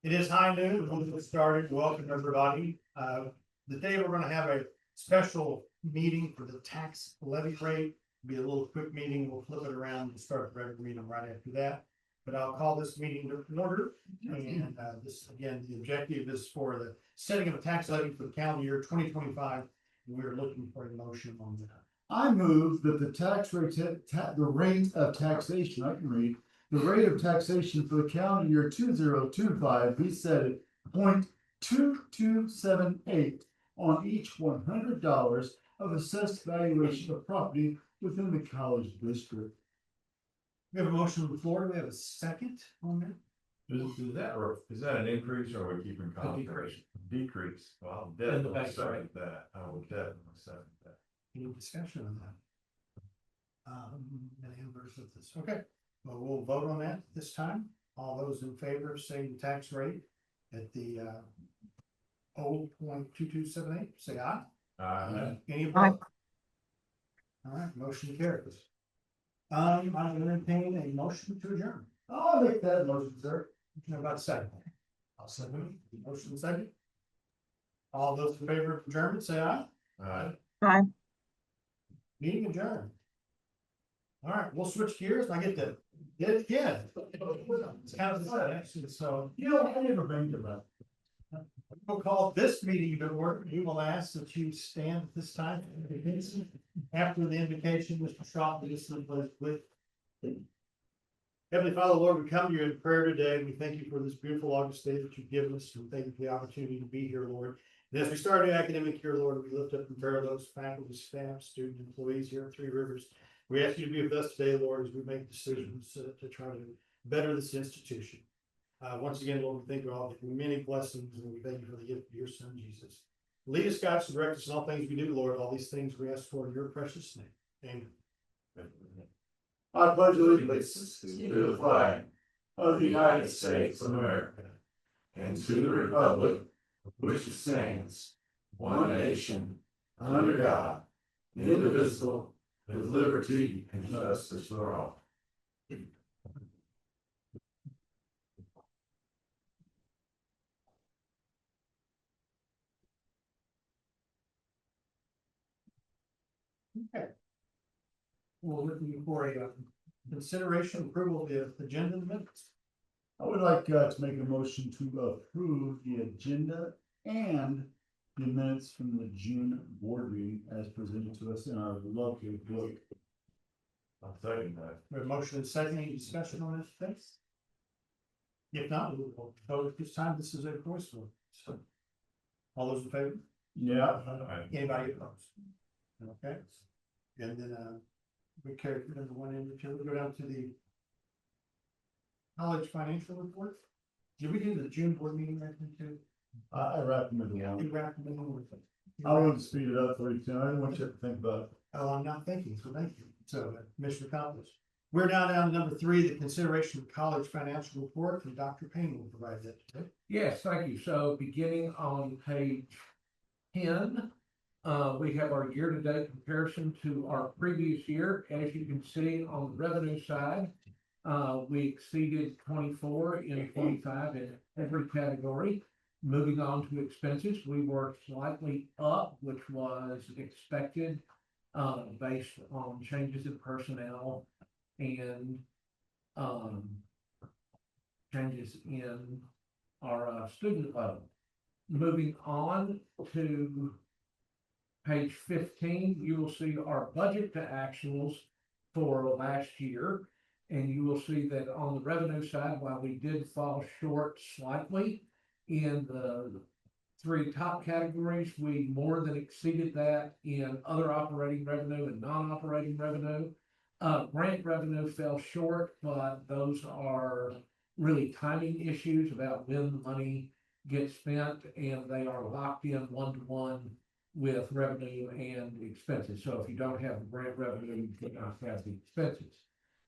It is high noon. We'll get started. Welcome, everybody. Today we're going to have a special meeting for the tax levy rate. Be a little quick meeting. We'll flip it around and start the regular meeting right after that. But I'll call this meeting to order. And this, again, the objective is for the setting of a tax levy for the calendar year 2025. We're looking for a motion on that. I move that the tax rate, the rate of taxation, I can read, the rate of taxation for the calendar year 2025 be set at 0.2278 on each $100 of assessed valuation of property within the college district. We have a motion on the floor. Do we have a second on that? Is that an increase or are we keeping constant? Decrease. Well, I'll definitely second that. I will definitely second that. Any discussion on that? Any versus this? Okay, well, we'll vote on that this time. All those in favor of setting the tax rate at the 0.2278, say aye. Any opposed? All right, motion carries. I entertain a motion to adjourn. I'll make that motion, sir. About a second. I'll second. Motion second. All those in favor of adjournment, say aye. Aye. Meeting adjourned. All right, we'll switch gears and I get to get it again. It's kind of fun, actually. So You know, I never been to that. we'll call this meeting to order. We will ask that you stand at this time. After the invocation, Mr. Shaw, please with. Heavenly Father, Lord, we come to you in prayer today. We thank you for this beautiful August day that you've given us. We thank you for the opportunity to be here, Lord. And as we start a new academic year, Lord, we lift up in prayer those faculty, staff, student employees here at Three Rivers. We ask you to be with us today, Lord, as we make decisions to try to better this institution. Once again, Lord, we thank you all for many blessings, and we thank you for the gift of your Son, Jesus. Lead us, guide us, and direct us in all things we do, Lord. All these things we ask for in your precious name. Amen. I pledge allegiance to the flag of the United States of America and to the republic which stands one nation under God, indivisible, with liberty and justice for all. Okay. We're looking for a consideration approval of the agenda minutes. I would like to make a motion to approve the agenda and the minutes from the June board meeting as presented to us in our lovely book. I'll second that. We have a motion and second. Any discussion on this, please? If not, we will vote at this time. This is a voice vote. So, all those in favor? Yeah. Anybody opposed? Okay. And then we carry number one in the two. We go down to the college financial report. Did we do the June board meeting right too? I recommend it. You wrapped them in with it. I want to speed it up for you, Tim. I didn't want you to think about it. Oh, I'm not thinking, so thank you. So, Commissioner Coppers. We're now down to number 3, the consideration of college financial report, and Dr. Payne will provide that today. Yes, thank you. So beginning on page 10, we have our year-to-date comparison to our previous year. As you can see on the revenue side, we exceeded 24 in 25 in every category. Moving on to expenses, we were slightly up, which was expected based on changes in personnel and changes in our student load. Moving on to page 15, you will see our budget to actuals for last year. And you will see that on the revenue side, while we did fall short slightly in the 3 top categories, we more than exceeded that in other operating revenue and non-operating revenue. Grant revenue fell short, but those are really timing issues about when the money gets spent, and they are locked in one-to-one with revenue and expenses. So if you don't have the grant revenue, you cannot have the expenses.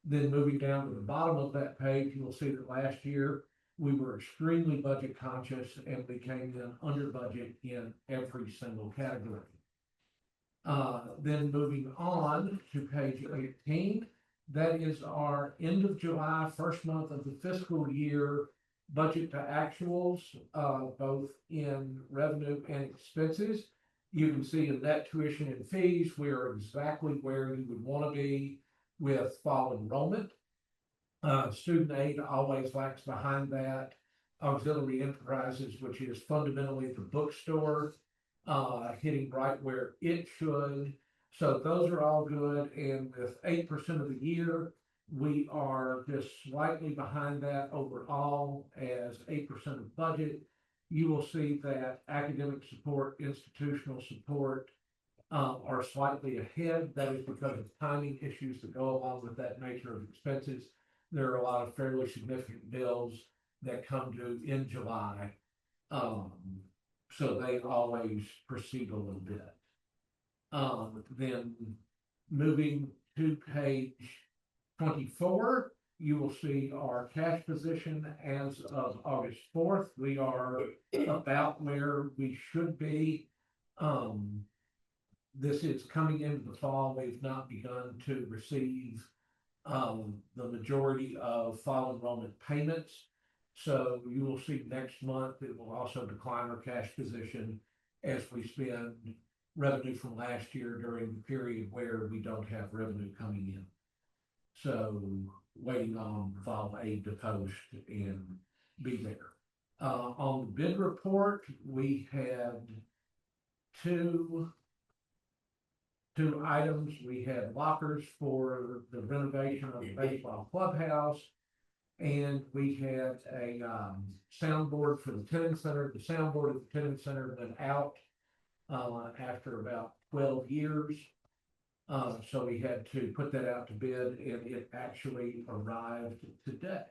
Then moving down to the bottom of that page, you will see that last year we were extremely budget conscious and we came in under budget in every single category. Then moving on to page 18, that is our end of July, first month of the fiscal year budget to actuals, both in revenue and expenses. You can see in net tuition and fees, we're exactly where you would want to be with fall enrollment. Student aid always lags behind that. Auxiliary enterprises, which is fundamentally the bookstore, hitting right where it should. So those are all good. And with 8% of the year, we are just slightly behind that overall as 8% of budget. You will see that academic support, institutional support are slightly ahead. That is because of timing issues that go along with that nature of expenses. There are a lot of fairly significant bills that come due in July. So they always proceed a little bit. Then moving to page 24, you will see our cash position as of August 4th. We are about where we should be. This is coming into the fall. We've not begun to receive the majority of fall enrollment payments. So you will see next month, it will also decline our cash position as we spend revenue from last year during the period where we don't have revenue coming in. So waiting on fall aid to post and be there. On the bid report, we had two items. We had lockers for the renovation of the baseball clubhouse, and we had a soundboard for the tenant center. The soundboard at the tenant center went out after about 12 years. So we had to put that out to bid, and it actually arrived today.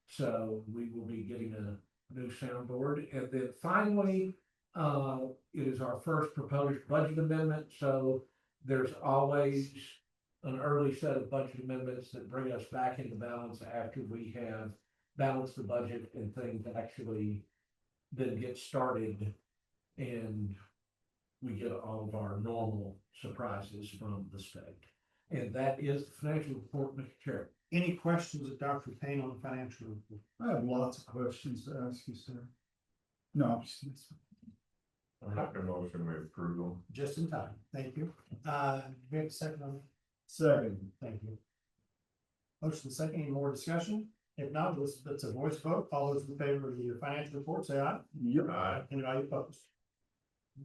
So we will be getting a new soundboard. And then finally, it is our first proposed budget amendment. So there's always an early set of budget amendments that bring us back into balance after we have balanced the budget and things actually then get started, and we get all of our normal surprises from the state. And that is the financial report, Mr. Chair. Any questions of Dr. Payne on the financial report? I have lots of questions to ask you, sir. No, I'm just. I'm not gonna motion we approve them. Just in time. Thank you. We have a second on that? Second. Thank you. Motion second, any more discussion? If not, let's a voice vote. All those in favor of the financial report, say aye. Yep. Aye. Anybody opposed?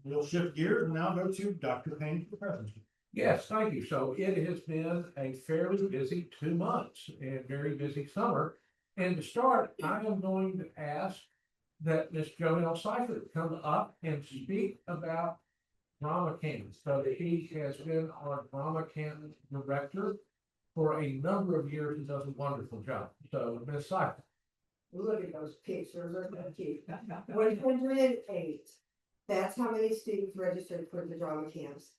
We'll shift gears and now go to Dr. Payne for the presentation. Yes, thank you. So it has been a fairly busy 2 months and very busy summer. And to start, I am going to ask that Ms. Jonelle Seifert come up and speak about drama camp. So he has been our drama camp director for a number of years and does a wonderful job. So Ms. Seifert. Look at those pictures, they're so cute. 108. That's how many students registered for the drama camps.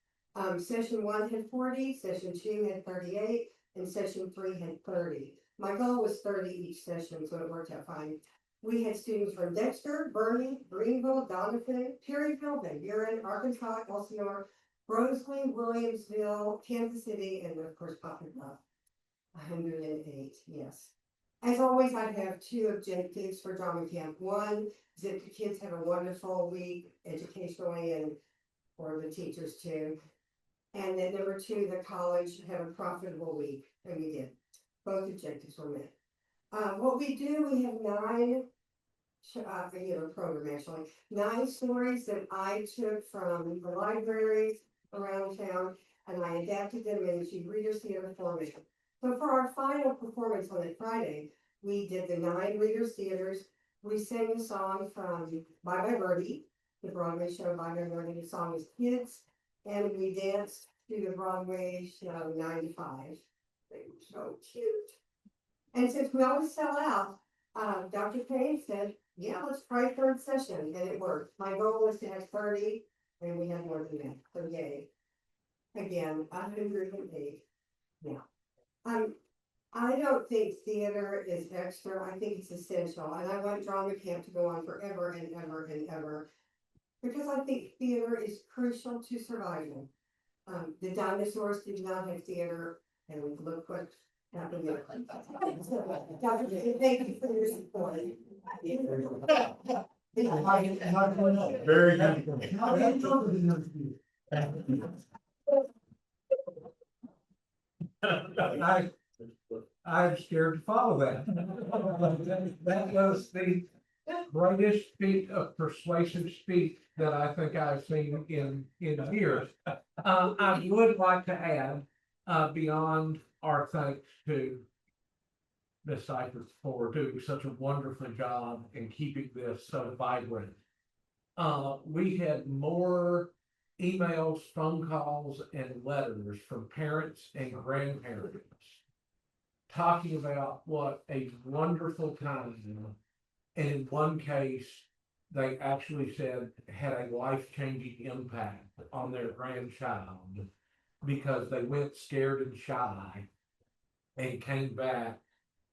Session 1 had 40, session 2 had 38, and session 3 had 30. My goal was 30 each session, so it worked out fine. We had students from Dexter, Bernie, Greenville, Doniphan, Perryville, Van Buren, Arkansas, Elsinore, Rosalie, Williamsville, Kansas City, and of course, Poplar Bluff. 108, yes. As always, I have 2 objectives for drama camp. One is that the kids have a wonderful week educationally and for the teachers too. And then number 2, the college have a profitable week, and we did. Both objectives were met. What we do, we have 9, program actually, 9 stories that I took from the libraries around town, and I adapted them into Reader's Theater format. So for our final performance on that Friday, we did the 9 Reader's Theaters. We sang a song from Bye Bye Birdie, the Broadway show Bye Bye Birdie. The song was Kids, and we danced to the Broadway show 95. They were so cute. And since we always sell out, Dr. Payne said, yeah, let's try 3rd session, and it worked. My goal was to have 30, and we had more than that, so yay. Again, 108. Yeah. I don't think theater is extra. I think it's essential. And I want drama camp to go on forever and ever and ever. Because I think theater is crucial to survival. The dinosaurs did not have theater, and look what happened there. Thank you for your support. Very good. I'm scared to follow that. That was the greatest feat of persuasive speech that I think I've seen in years. I would like to add, beyond our thanks to Ms. Cyphers for doing such a wonderful job in keeping this so vibrant. We had more emails, phone calls, and letters from parents and grandparents talking about what a wonderful time, and in one case, they actually said had a life-changing impact on their grandchild because they went scared and shy and came back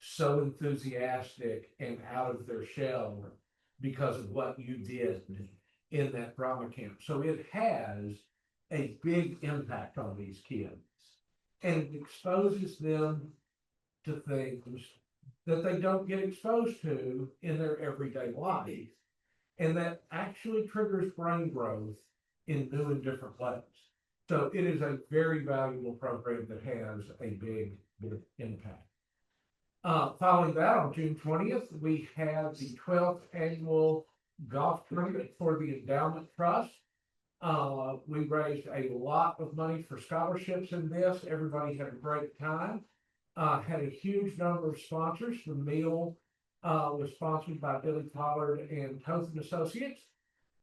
so enthusiastic and out of their shell because of what you did in that drama camp. So it has a big impact on these kids, and it exposes them to things that they don't get exposed to in their everyday life. And that actually triggers brain growth in new and different ways. So it is a very valuable program that has a big impact. Following that, on June 20th, we have the 12th annual golf tournament for the Endowment Trust. We raised a lot of money for scholarships in this. Everybody had a great time. Had a huge number of sponsors. The meal was sponsored by Billy Pollard and Toth and Associates.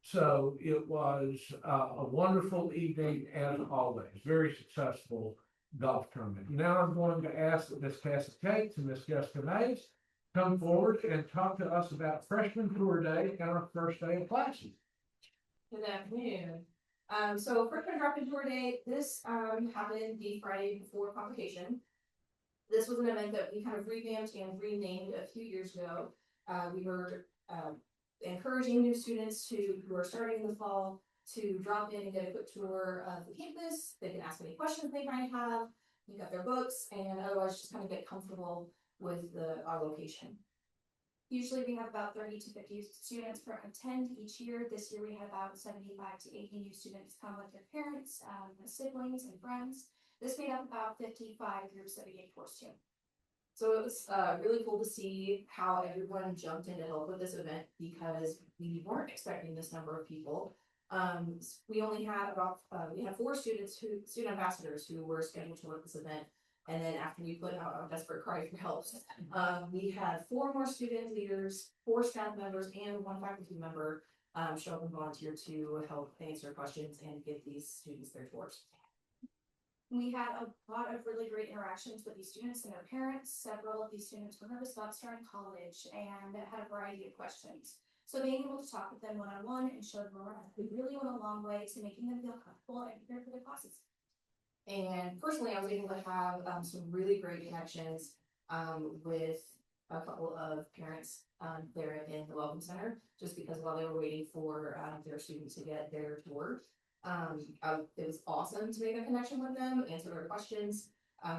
So it was a wonderful evening as always. Very successful golf tournament. Now I'm going to ask that Ms. Cassie Cates and Ms. Jessica Mays come forward and talk to us about Freshman Tour Day and our first day of classes. Good afternoon. So Freshman Drop-In Tour Day, this happened the Friday before convocation. This was an event that we kind of revamped and renamed a few years ago. We were encouraging new students who are starting in the fall to drop in and get a quick tour of the campus. They can ask any questions they might have, pick up their books, and otherwise just kind of get comfortable with our location. Usually we have about 30 to 50 students per attend each year. This year we had about 75 to 80 new students come with their parents, siblings, and friends. This made up about 55 groups that we gave tours to. So it was really cool to see how everyone jumped in to help with this event because we weren't expecting this number of people. We only had we had 4 student ambassadors who were scheduled to work this event. And then after we put out a desperate cry for help, we had 4 more student leaders, 4 staff members, and 1 faculty member show up and volunteer to help answer questions and give these students their tours. We had a lot of really great interactions with these students and their parents. Several of these students were nervous about starting college and had a variety of questions. So being able to talk with them one-on-one and show them around, we really went a long way to making them feel comfortable and prepared for their classes. And personally, I was able to have some really great connections with a couple of parents there in the Welcome Center, just because while they were waiting for their students to get their tour, it was awesome to make a connection with them, answer their questions,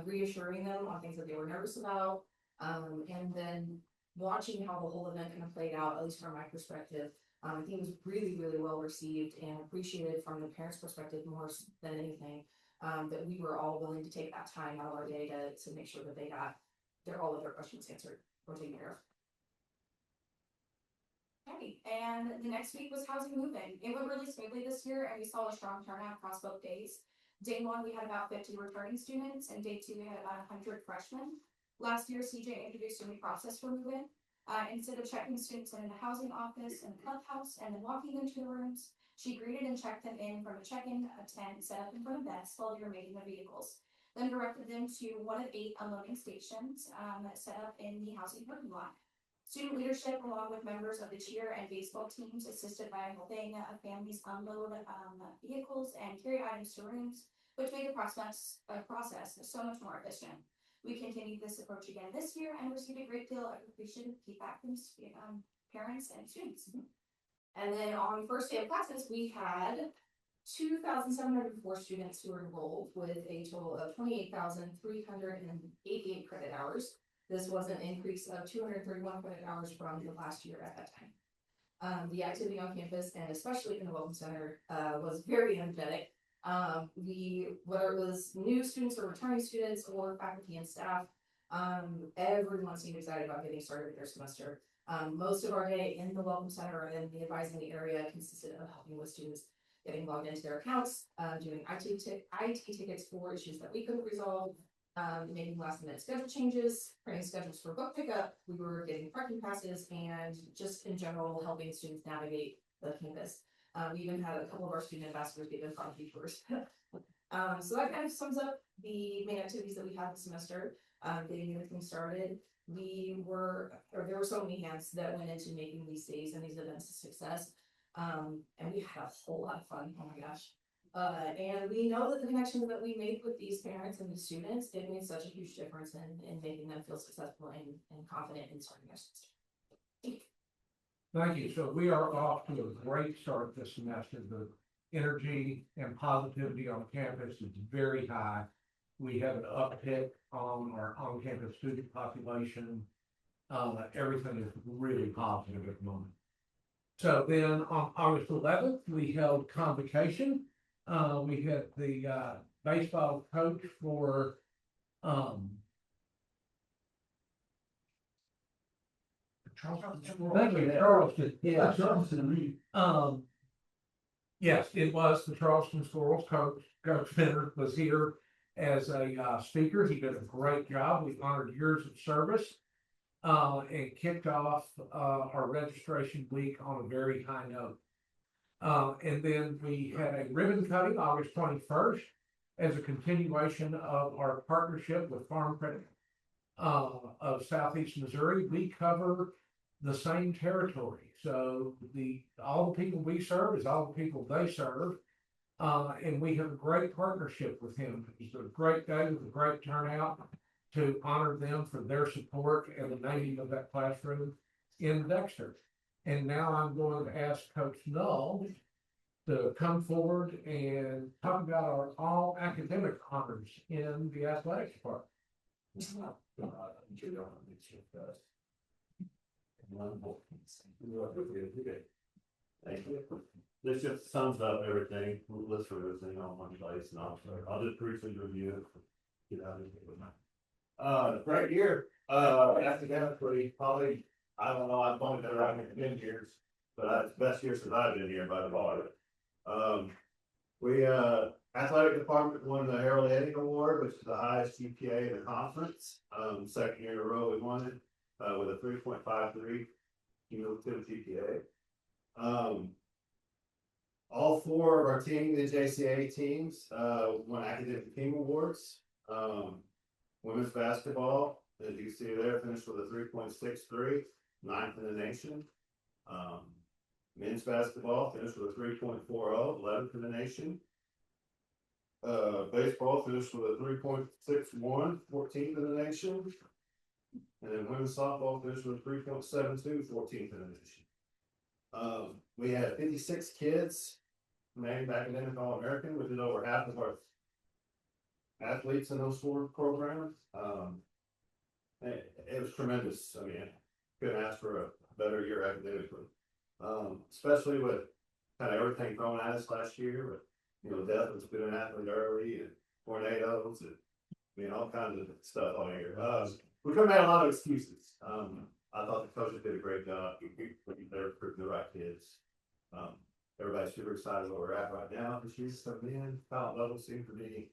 reassuring them on things that they were nervous about, and then watching how the whole event kind of played out, at least from my perspective. I think it was really, really well received and appreciated from the parents' perspective more than anything. That we were all willing to take that time out of our day to make sure that they got all of their questions answered or taken care of. Okay, and the next week was housing move-in. It went really smoothly this year, and we saw a strong turnout across both days. Day 1, we had about 50 returning students, and day 2, we had about 100 freshmen. Last year, CJ introduced a new process for move-in. Instead of checking students in the housing office and the clubhouse and then walking them to the rooms, she greeted and checked them in from a check-in tent set up in front of desks while they were making their vehicles. Then directed them to one of 8 unloading stations set up in the housing parking lot. Student leadership, along with members of the cheer and baseball teams, assisted by helping families unload vehicles and carry items to rooms, which made the process so much more efficient. We continued this approach again this year and received a great deal of appreciative feedback from parents and students. And then on the first day of classes, we had 2,704 students who were enrolled with a total of 28,388 credit hours. This was an increase of 231 credit hours from the last year at that time. The activity on campus, and especially in the Welcome Center, was very energetic. Whether it was new students or returning students or faculty and staff, everyone seemed excited about getting started with their semester. Most of our day in the Welcome Center and the advising area consisted of helping with students getting logged into their accounts, doing IT tickets for issues that we couldn't resolve, making last minute schedule changes, printing schedules for book pickup. We were getting parking passes and just in general helping students navigate the campus. We even had a couple of our student ambassadors give them coffee tours. So that kind of sums up the main activities that we had this semester. Getting everything started. There were so many hands that went into making these days and these events a success. And we had a whole lot of fun. Oh my gosh. And we know that the connections that we made with these parents and these students, it made such a huge difference in making them feel successful and confident in starting their semester. Thank you. So we are off to a great start this semester. The energy and positivity on campus is very high. We have an uptick on our on-campus student population. Everything is really positive at the moment. So then on August 11th, we held convocation. We had the baseball coach for Thank you, Charleston. Yeah, Charleston. Yes, it was the Charleston Squirrels coach. Coach Fenner was here as a speaker. He did a great job. We honored years of service and kicked off our registration week on a very high note. And then we had a ribbon cutting August 21st as a continuation of our partnership with Farm Credit of Southeast Missouri. We cover the same territory. So all the people we serve is all the people they serve. And we have a great partnership with him. It was a great day with a great turnout to honor them for their support and the naming of that classroom in Dexter. And now I'm going to ask Coach Null to come forward and talk about our all academic honors in the athletics department. Thank you. This just sums up everything, list for everything on one place, and I'll just briefly review. Get out of here with my. Great year, academically, probably, I don't know, I've only been around here 10 years, but it's the best year since I've been here by far. We, athletic department won the Harold Henning Award, which is the highest GPA in the conference. Second year in a row we won it, with a 3.53 cumulative GPA. All four of our team, the JCA teams, won academic team awards. Women's basketball, as you can see there, finished with a 3.63, ninth in the nation. Men's basketball finished with a 3.40, 11th in the nation. Baseball finished with a 3.61, 14th in the nation. And then women's softball finished with a 3.72, 14th in the nation. We had 56 kids named academic All-American, which is over half of our athletes in those four programs. It was tremendous. I mean, couldn't ask for a better year academically. Especially with kind of everything thrown at us last year, with death of a student athlete early and tornadoes and all kinds of stuff all year. We could have made a lot of excuses. I thought the coaches did a great job. They're recruiting the right kids. Everybody's super excited where we're at right now. This year's coming in. Talent level seems to be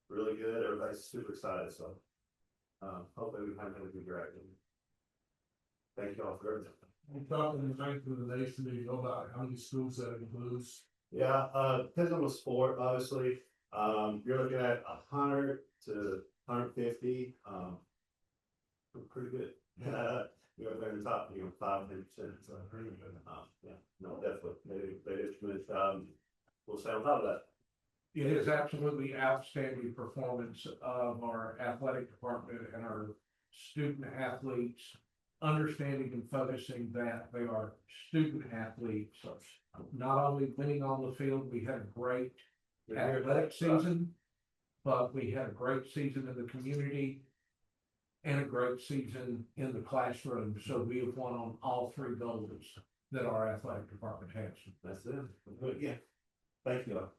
really good. Everybody's super excited. So hopefully we have a good year. Thank you all for everything. We talked in the ninth of the nation, do you know about how many schools that includes? Yeah, depends on the sport, obviously. You're looking at 100 to 150. Pretty good. You're up there in the top, 5-10%. So pretty good. Yeah, no, definitely. They did a tremendous job. We'll stay on top of that. It is absolutely outstanding performance of our athletic department and our student athletes, understanding and focusing that they are student athletes, not only winning on the field. We had a great athletic season, but we had a great season in the community. and a great season in the classroom. So we have won on all three goals that our athletic department has. That's it. Yeah. Thank you.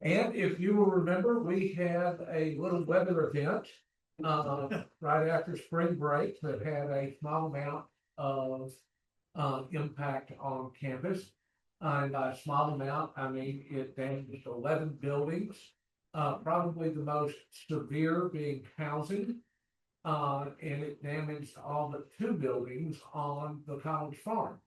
And if you will remember, we had a little weather event right after spring break that had a small amount of impact on campus. And by small amount, I mean it damaged 11 buildings, probably the most severe being housing. And it damaged all but 2 buildings on the college farm.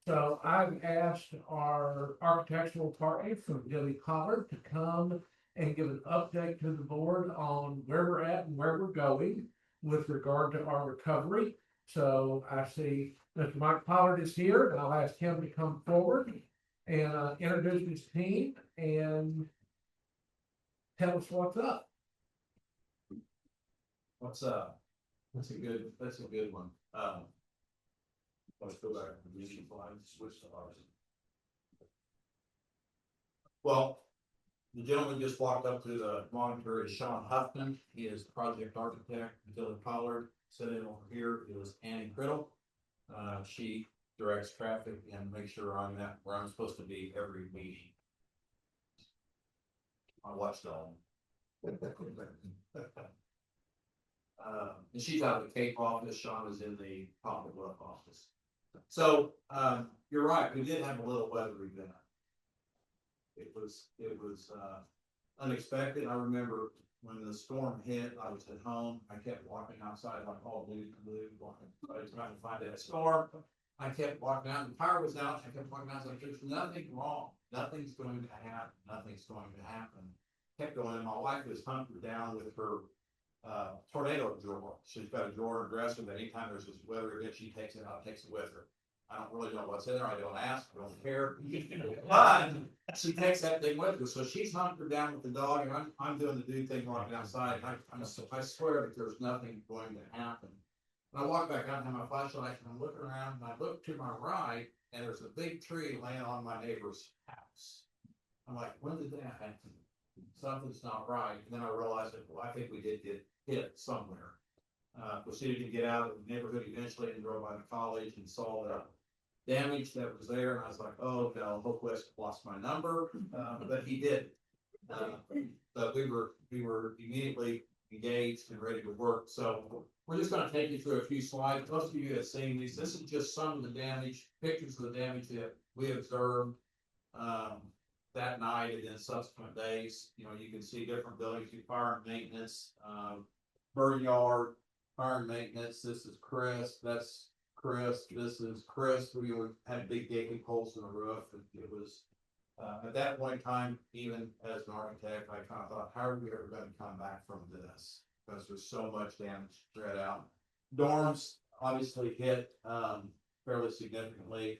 So I've asked our architectural partner from Dilly Collard to come and give an update to the board on where we're at and where we're going with regard to our recovery. So I see Mr. Mike Pollard is here, and I'll ask him to come forward and introduce his team and tell us what's up. What's up? That's a good one. Let's go back to the meeting slide, switch to ours. Well, the gentleman just walked up to the monitor is Sean Huffman. He is the project architect. Dylan Pollard sitting over here is Annie Criddle. She directs traffic and makes sure I'm at where I'm supposed to be every meeting. I watched all. And she's out of the Cape office. Sean is in the Poplar Bluff office. So you're right. We did have a little weather event. It was unexpected. I remember when the storm hit, I was at home. I kept walking outside like all blue, walking, trying to find that storm. I kept walking out, and the power was out. I kept walking out, like there's nothing wrong. Nothing's going to happen. Nothing's going to happen. Kept going. And my wife was hunkered down with her tornado drawer. She's got a drawer in her dresser that anytime there's this weather event, she takes it out, takes it with her. I don't really know what's in there. I don't ask, I don't care. But she takes that thing with her. So she's hunkered down with the dog, and I'm doing the dude thing walking outside. I swear that there's nothing going to happen. And I walk back out and have my flashlight, and I'm looking around, and I look to my right, and there's a big tree laying on my neighbor's house. I'm like, when did that happen? Something's not right. And then I realized that, well, I think we did get hit somewhere. Proceeded to get out of the neighborhood eventually and drove by the college and saw the damage that was there. And I was like, oh no, Hope West lost my number. But he did. But we were immediately engaged and ready to work. So we're just going to take you through a few slides. Most of you have seen these. This is just some of the damage, pictures of the damage that we observed that night and then subsequent days. You know, you can see different buildings, fire and maintenance, burn yard, fire and maintenance. This is Chris. That's Chris. This is Chris. We had big gaping holes in the roof. It was at that point in time, even as an architect, I kind of thought, how are we ever going to come back from this? Because there's so much damage spread out. Dorms obviously hit fairly significantly.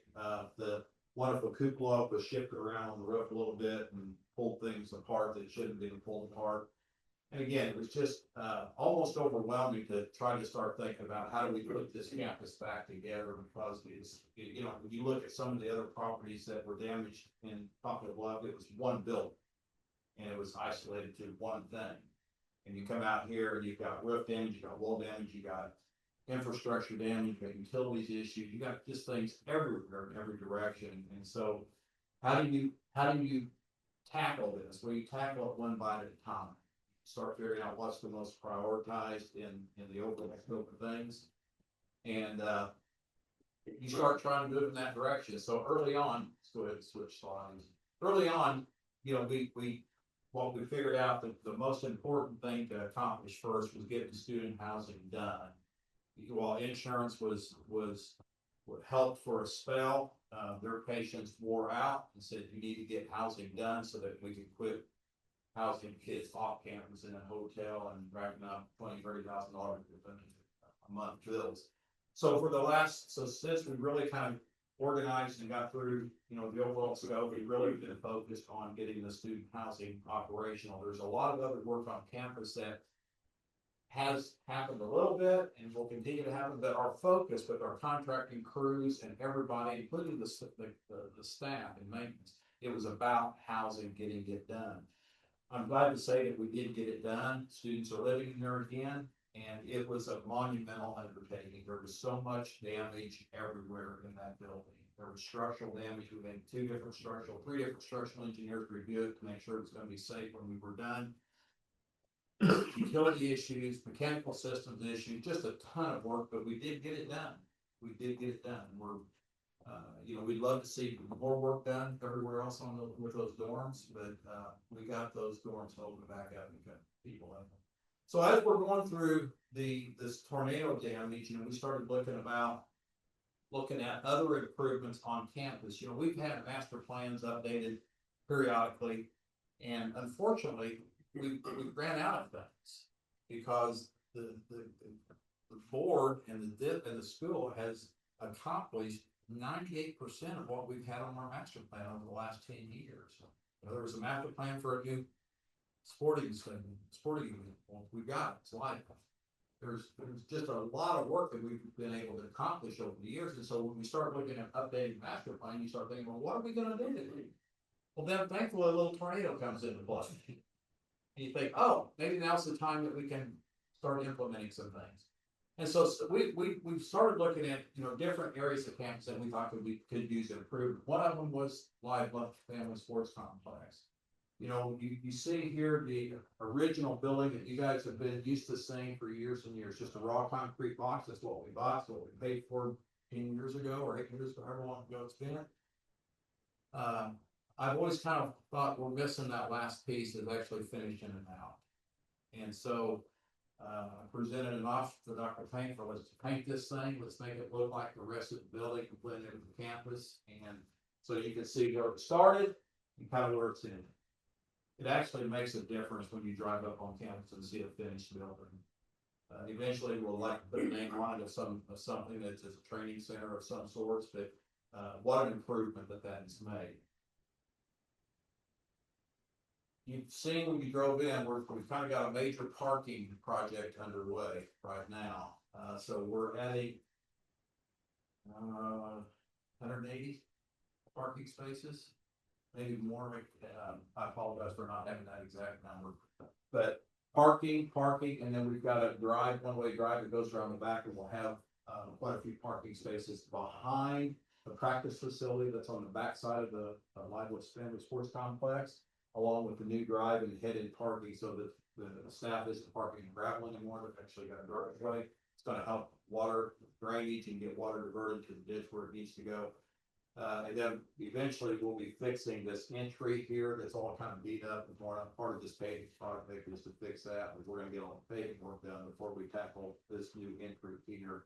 The wonderful cupola was shifted around on the roof a little bit and pulled things apart that shouldn't have been pulled apart. And again, it was just almost overwhelming to try to start thinking about how do we put this campus back together, because it's, you know, when you look at some of the other properties that were damaged in Poplar Bluff, it was one building and it was isolated to one thing. And you come out here and you've got roof damage, you got wall damage, you got infrastructure damage, you got utilities issues, you got just things everywhere in every direction. And so how do you tackle this? Well, you tackle it one bite at a time. Start figuring out what's the most prioritized in the overall scope of things. And you start trying to move in that direction. So early on, let's go ahead and switch slides. Early on, you know, we figured out that the most important thing to accomplish first was getting student housing done. While insurance was helped for a spell, their patience wore out and said you need to get housing done so that we can quit housing kids off campus in a hotel and racking up $20,000-$30,000 a month bills. So since we really kind of organized and got through, you know, the overall scope, we really been focused on getting the student housing operational. There's a lot of other work on campus that has happened a little bit and will continue to happen, but our focus with our contracting crews and everybody, including the staff and maintenance, it was about housing, getting it done. I'm glad to say that we did get it done. Students are living in there again. And it was a monumental undertaking. There was so much damage everywhere in that building. There was structural damage. We had three different structural engineers review it to make sure it's gonna be safe when we were done. Utility issues, mechanical systems issues, just a ton of work, but we did get it done. We did get it done. We're, we'd love to see more work done everywhere else with those dorms, but, we got those dorms open back up and got people in them. So as we're going through this tornado damage, we started looking at other improvements on campus. We've had master plans updated periodically, and unfortunately, we ran out of things because the board and the school has accomplished 98% of what we've had on our master plan over the last 10 years. There was a master plan for a new sporting event. Well, we got it. It's life. There's just a lot of work that we've been able to accomplish over the years. And so when we start looking at updating master plan, you start thinking, well, what are we going to do? Well, then thankfully a little tornado comes into play. And you think, oh, maybe now's the time that we can start implementing some things. And so we started looking at different areas of campus that we thought we could use improvement. One of them was Live Family Sports Complex. You see here the original building that you guys have been used to seeing for years and years, just a raw concrete box. That's what we bought, that's what we paid for 10 years ago or 8 years ago, however long ago it's been. I've always kind of thought we're missing that last piece of actually finishing it out. And so I presented an offer to Dr. Payne for, let's paint this thing, let's make it look like the rest of the building and blend it with the campus. And so you can see where it started and kind of where it's in. It actually makes a difference when you drive up on campus and see a finished building. Eventually, we'll like to put a name on it of something that's a training center of some sorts, but what an improvement that has made. You've seen when you drove in, we've kind of got a major parking project underway right now. So we're adding 180 parking spaces. Maybe more. I apologize for not having that exact number, but parking, and then we've got a one-way drive that goes around the back, and we'll have quite a few parking spaces behind the practice facility that's on the back side of the Live Family Sports Complex, along with the new drive and head-in parking, so that the staff isn't parking in gravel anymore. They've actually got a driveway. It's going to help water drainage and get water diverted to the ditch where it needs to go. And then eventually we'll be fixing this entry here that's all kind of beat up. And part of this paving project is to fix that. We're going to get all the paving work done before we tackle this new entry here.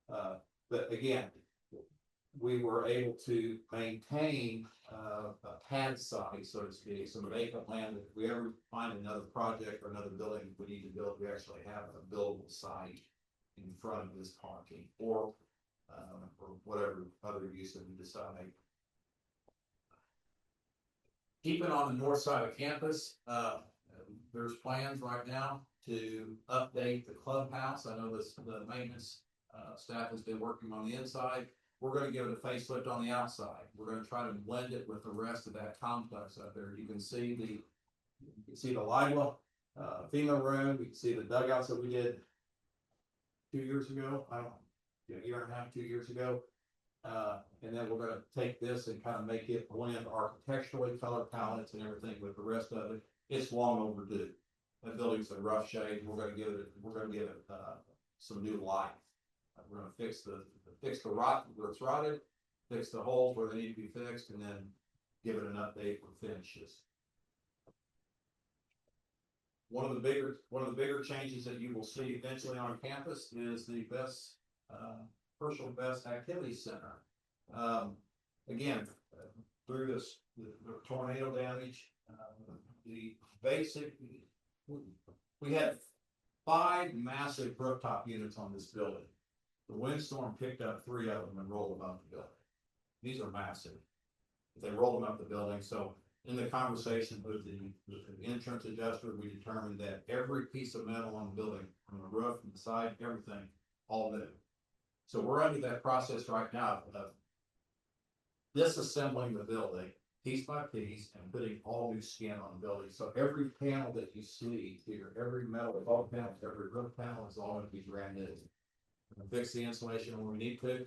But again, we were able to maintain a pad size, so to speak, some vacant land. If we ever find another project or another building we need to build, we actually have a buildable site in front of this parking or whatever other use that we decide. Keeping on the north side of campus, there's plans right now to update the clubhouse. I know the maintenance staff has been working on the inside. We're going to give it a facelift on the outside. We're going to try to blend it with the rest of that complex up there. You can see the Lila FEMA room. You can see the dugouts that we did 2 years ago. A year and a half, 2 years ago. And then we're going to take this and kind of make it blend architecturally, color palettes and everything with the rest of it. It's long overdue. That building's in rough shape. We're going to give it some new life. We're going to fix the rot where it's rotted, fix the holes where they need to be fixed, and then give it an update with finishes. One of the bigger changes that you will see eventually on campus is the Personal Best Activity Center. Again, through the tornado damage, we had 5 massive rooftop units on this building. The windstorm picked up 3 of them and rolled them up the building. These are massive. They rolled them up the building. So in the conversation with the insurance adjuster, we determined that every piece of metal on the building, from the roof, from the side, everything, all new. So we're under that process right now of disassembling the building, piece by piece and putting all new skin on the building. So every panel that you see here, every metal, all panels, every roof panel is all going to be brand new. We're gonna fix the insulation when we need to.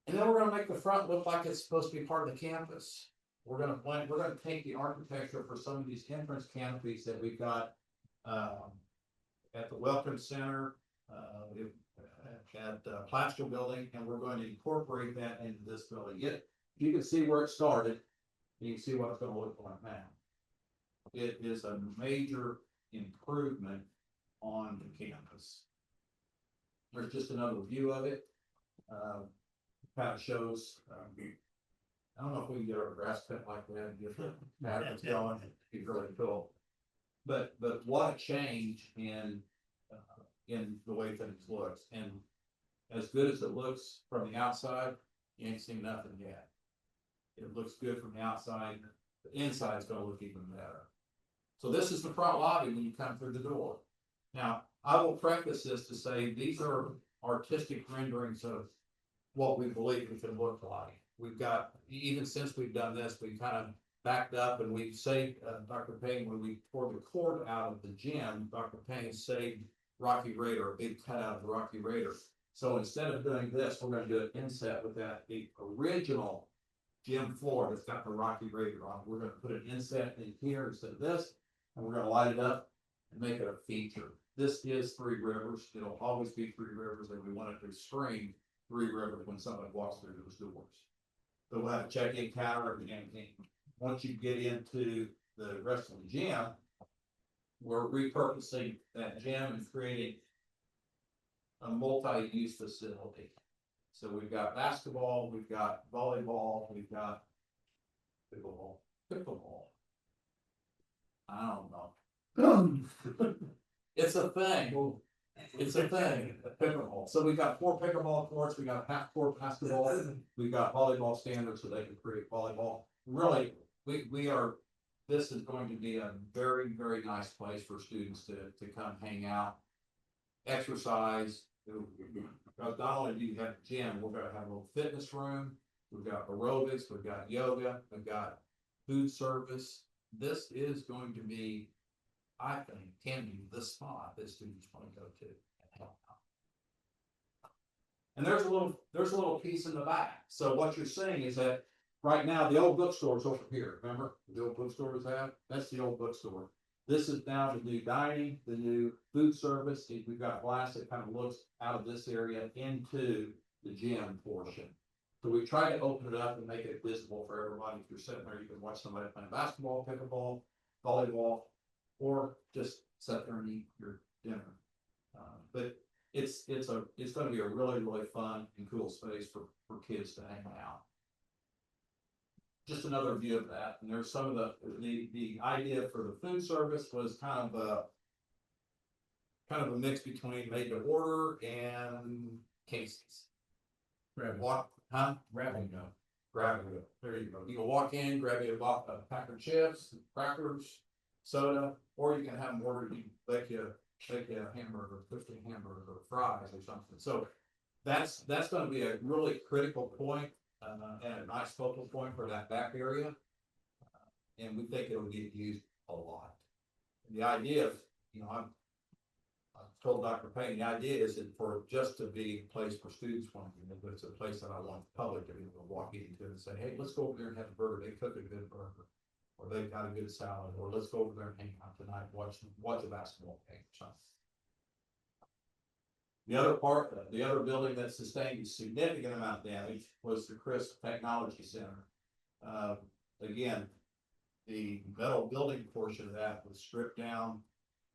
And then we're gonna make the front look like it's supposed to be part of the campus. We're gonna take the architecture for some of these entrance canopies that we've got, at the Welcome Center, at Plaster Building, and we're going to incorporate that into this building. You can see where it started, you can see what it's gonna look like now. It is a major improvement on the campus. There's just another view of it. Kind of shows, I don't know if we can get our grass cut like that and get the patterns going, it'd be really cool. But what a change in the way things looks, and as good as it looks from the outside, you ain't seen nothing yet. It looks good from the outside, the inside's gonna look even better. So this is the front lobby when you come through the door. Now, I will preface this to say, these are artistic renderings of what we believe it can look like. We've got, even since we've done this, we've kind of backed up and we've saved, Dr. Payne, when we tore the cord out of the gym, Dr. Payne saved Rocky Raider, a big cutout of the Rocky Raider. So instead of doing this, we're gonna do an inset with the original gym floor that's got the Rocky Raider on. We're gonna put an inset in here instead of this, and we're gonna light it up and make it a feature. This is Three Rivers. It'll always be Three Rivers, and we want it to scream Three Rivers when somebody walks through those doors. So we'll have a check-in counter and everything. Once you get into the rest of the gym, we're repurposing that gym and creating a multi-use facility. So we've got basketball, we've got volleyball, we've got pickleball. I don't know. It's a thing. It's a thing, pickleball. So we've got 4 pickleball courts, we got half-court basketball, we've got volleyball standards so they can create volleyball. Really, we are, this is going to be a very, very nice place for students to come hang out, exercise. Because not only do you have a gym, we're gonna have a little fitness room, we've got aerobics, we've got yoga, we've got food service. This is going to be, I think, can be the spot that students want to go to and help out. And there's a little piece in the back. So what you're saying is that right now the old bookstore is over here. Remember the old bookstore was at? That's the old bookstore. This is now the new dining, the new food service. We've got glass that kind of looks out of this area into the gym portion. So we try to open it up and make it visible for everybody. If you're sitting there, you can watch somebody playing basketball, pickleball, volleyball, or just sit there and eat your dinner. But it's going to be a really, really fun and cool space for kids to hang out. Just another view of that. And there's some of the idea for the food service was kind of a mix between made to order and cases. Grab and go. There you go. You can walk in, grab you a pack of chips, crackers, soda, or you can have them ordered. You bake you a hamburger, 50 hamburger, or fries or something. So that's going to be a really critical point and a nice focal point for that back area. And we think it'll get used a lot. And the idea of, I've told Dr. Payne, the idea isn't for just to be a place for students wanting to, but it's a place that I want the public to be able to walk into and say, hey, let's go over there and have a burger. They cook a good burger, or they've got a good salad, or let's go over there and hang out tonight, watch a basketball game or something. The other building that sustained a significant amount of damage was the Crisp Technology Center. Again, the metal building portion of that was stripped down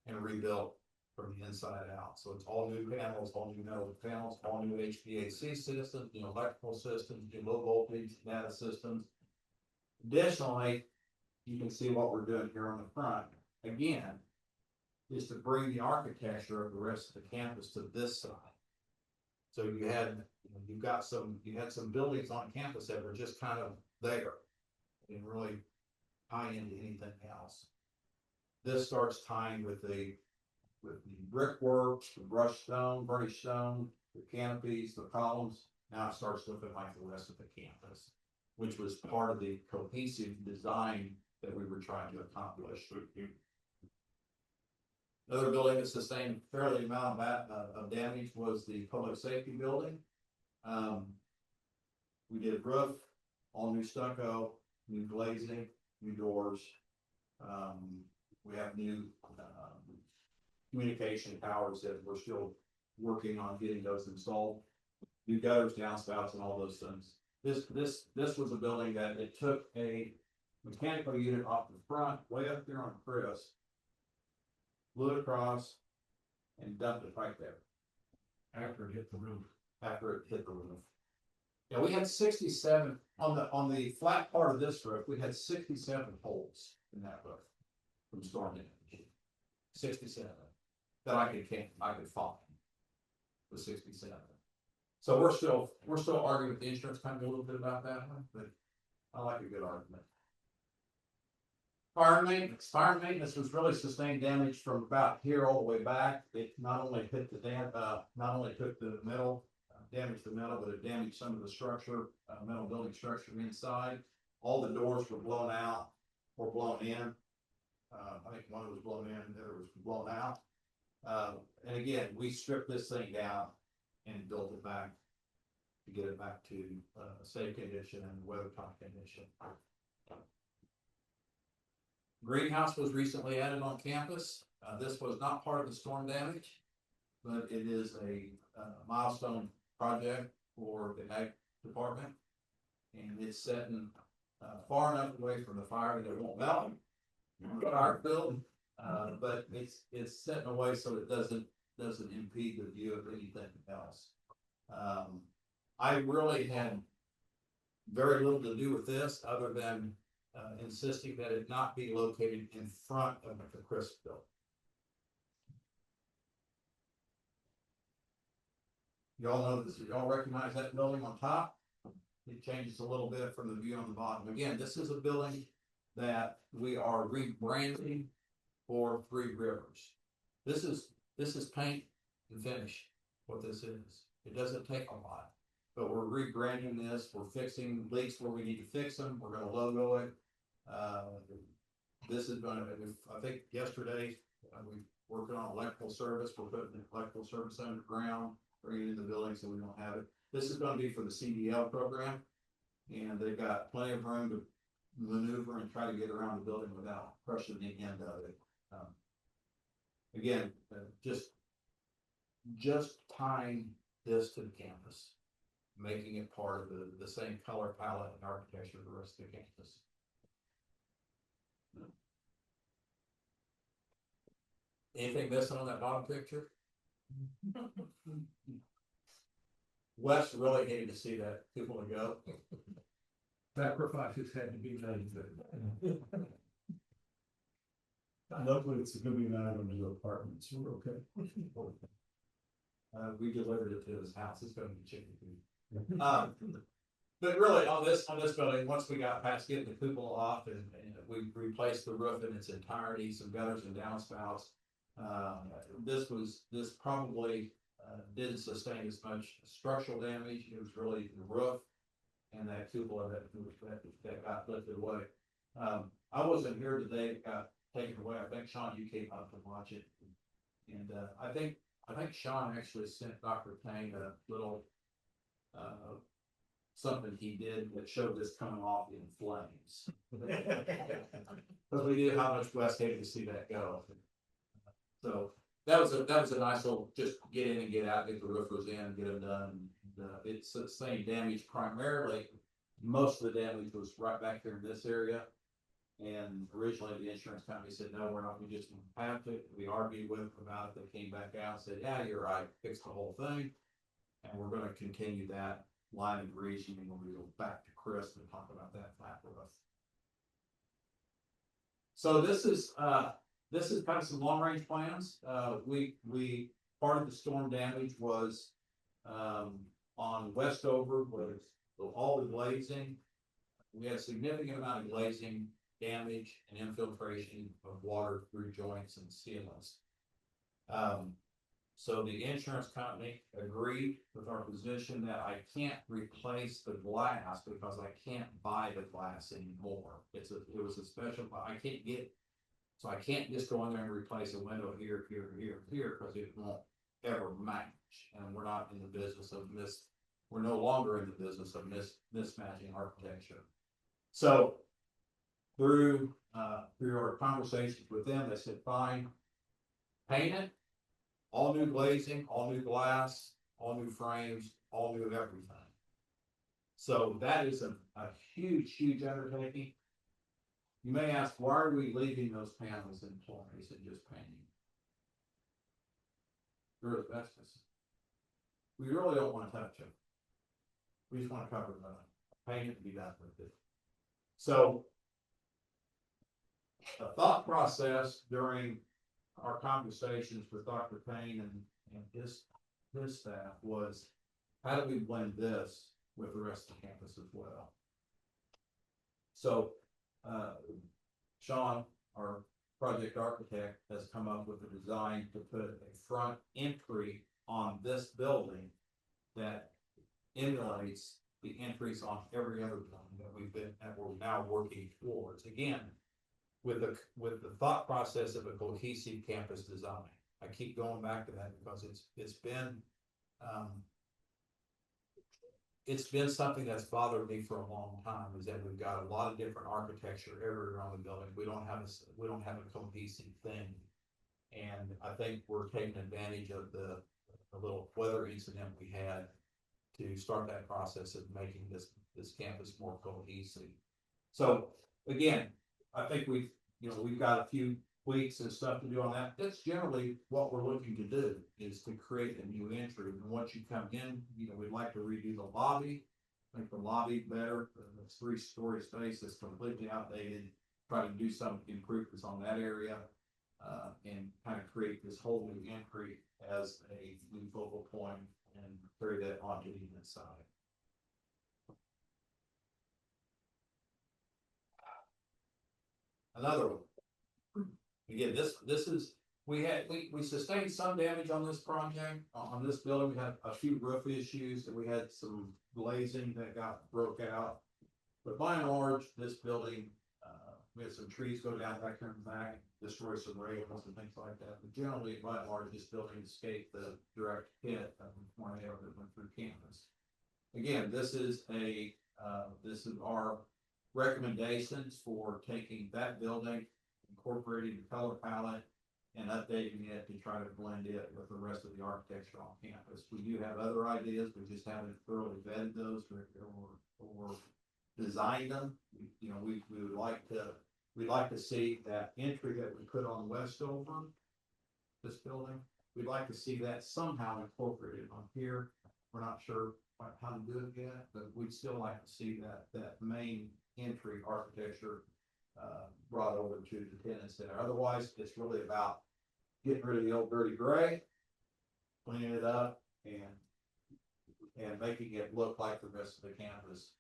and rebuilt from the inside out. So it's all new panels, all new metal panels, all new HVAC systems, new electrical systems, new low voltage data systems. Additionally, you can see what we're doing here on the front. Again, is to bring the architecture of the rest of the campus to this side. So you had some buildings on campus that were just kind of there. They didn't really tie into anything else. This starts tying with the brickwork, the brushed stone, burnished stone, the canopies, the columns. Now it starts looking like the rest of the campus. which was part of the cohesive design that we were trying to accomplish. Another building that sustained fairly amount of damage was the public safety building. We did roof, all new stucco, new glazing, new doors. We have new, communication towers that we're still working on getting those installed. New gutters, downspouts, and all those things. This was a building that it took a mechanical unit off the front, way up there on Chris, blew it across, and dumped it right there. After it hit the roof. After it hit the roof. Yeah, we had 67 on the flat part of this roof. We had 67 holes in that roof from storm damage. 67 that I could find was 67. So we're still arguing with the insurance company a little bit about that one, but I like a good argument. Fire maintenance was really sustained damage from about here all the way back. It not only hit not only took the metal, damaged the metal, but it damaged some of the structure, metal building structure inside. All the doors were blown out or blown in. I think one was blown in, the other was blown out. And again, we stripped this thing down and built it back to get it back to a safe condition and weathertight condition. Greenhouse was recently added on campus. This was not part of the storm damage, but it is a milestone project for the ag department. And it's setting far enough away from the fire that it won't melt on the fire field. But it's setting away so it doesn't impede the view of anything else. I really had very little to do with this other than insisting that it not be located in front of the Crisp building. Y'all know this, y'all recognize that building on top? It changes a little bit from the view on the bottom. Again, this is a building that we are rebranding for Three Rivers. This is paint and finish, what this is. It doesn't take a lot, but we're rebranding this. We're fixing leaks where we need to fix them. We're gonna logo it. This is gonna, I think yesterday, we working on electrical service. We're putting the electrical service underground, bringing it in the building so we don't have it. This is gonna be for the CDL program, and they've got plenty of room to maneuver and try to get around the building without crushing the end of it. Again, just tying this to the campus, making it part of the same color palette and architecture of the rest of the campus. Anything missing on that bottom picture? Wes really hated to see that people go. Sacrifices had to be made. Luckily, it's gonna be not going to the apartments, so we're okay. We delivered it to his house. It's gonna be chicken food. But really, on this building, once we got past getting the cupola off and we replaced the roof in its entirety, some gutters and downspouts. This probably didn't sustain as much structural damage. It was really the roof and that cupola that got lifted away. I wasn't here today. It got taken away. I think Sean, you came up to watch it, and I think Sean actually sent Dr. Tang a little something he did that showed this coming off in flames. Because we knew how much Wes hated to see that go. So that was a nice little just get in and get out, get the roofers in, get them done. It's sustained damage primarily. Most of the damage was right back there in this area. And originally the insurance company said, no, we're not, we just have to. We argued with them about it. They came back out and said, yeah, you're right, fix the whole thing. And we're going to continue that line of reasoning when we go back to Chris and talk about that flat roof. So this is kind of some long range plans. We part of the storm damage was on Westover was all the glazing. We had a significant amount of glazing damage and infiltration of water through joints and sealants. So the insurance company agreed with our position that I can't replace the glass because I can't buy the glass anymore. It was a special, I can't get. So I can't just go in there and replace a window here, because it won't ever match. And we're not in the business of we're no longer in the business of mismatching architecture. So through our conversations with them, they said, fine, paint it, all new glazing, all new glass, all new frames, all new everything. So that is a huge undertaking. You may ask, why are we leaving those panels in place and just painting? They're asbestos. We really don't want to touch them. We just want to cover them, paint it and be done with it. So a thought process during our conversations with Dr. Payne and his staff was, how do we blend this with the rest of the campus as well? So Sean, our project architect, has come up with a design to put a front entry on this building that emulates the entries on every other building that we're now working towards. Again, with the thought process of a cohesive campus design. I keep going back to that because it's been something that's bothered me for a long time, is that we've got a lot of different architecture everywhere around the building. We don't have a cohesive thing. And I think we're taking advantage of the little weather incident we had to start that process of making this campus more cohesive. So again, I think we've got a few tweaks and stuff to do on that. That's generally what we're looking to do, is to create a new entry. And once you come in, we'd like to redo the lobby, make the lobby better. It's 3-story space that's completely outdated. Try to do some improvements on that area, and kind of create this whole new entry as a new focal point and carry that onto the inside. Another one. Again, this is, we sustained some damage on this project, on this building. We had a few roof issues, that we had some glazing that got broke out. But by and large, this building, we had some trees go down back here in the back, destroy some rails and things like that. But generally, by and large, this building escaped the direct hit of the tornado that went through campus. Again, this is our recommendations for taking that building, incorporating the color palette, and updating it to try to blend it with the rest of the architecture on campus. We do have other ideas, we just haven't thoroughly vetted those or designed them. We'd like to see that entry that we put on Westover, this building, we'd like to see that somehow incorporated on here. We're not sure how to do it yet, but we'd still like to see that main entry architecture brought over to the tenant center. Otherwise, it's really about getting rid of the old dirty gray, cleaning it up, and making it look like the rest of the campus,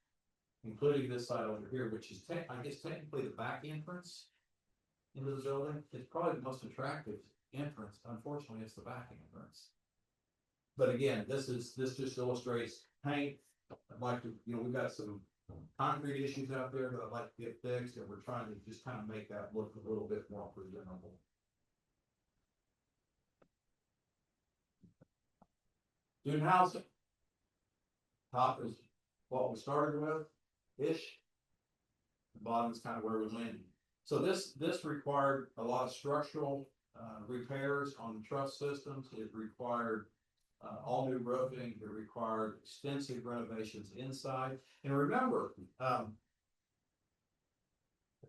including this side over here, which is I guess technically the back entrance into the building. It's probably the most attractive entrance. Unfortunately, it's the back entrance. But again, this just illustrates paint. I'd like to, we've got some concrete issues out there that I'd like to get fixed, and we're trying to just kind of make that look a little bit more presentable. Student housing. Top is what we started with, ish. The bottom is kind of where we landed. So this required a lot of structural repairs on the truss systems. It required all new roofing. It required extensive renovations inside. And remember, a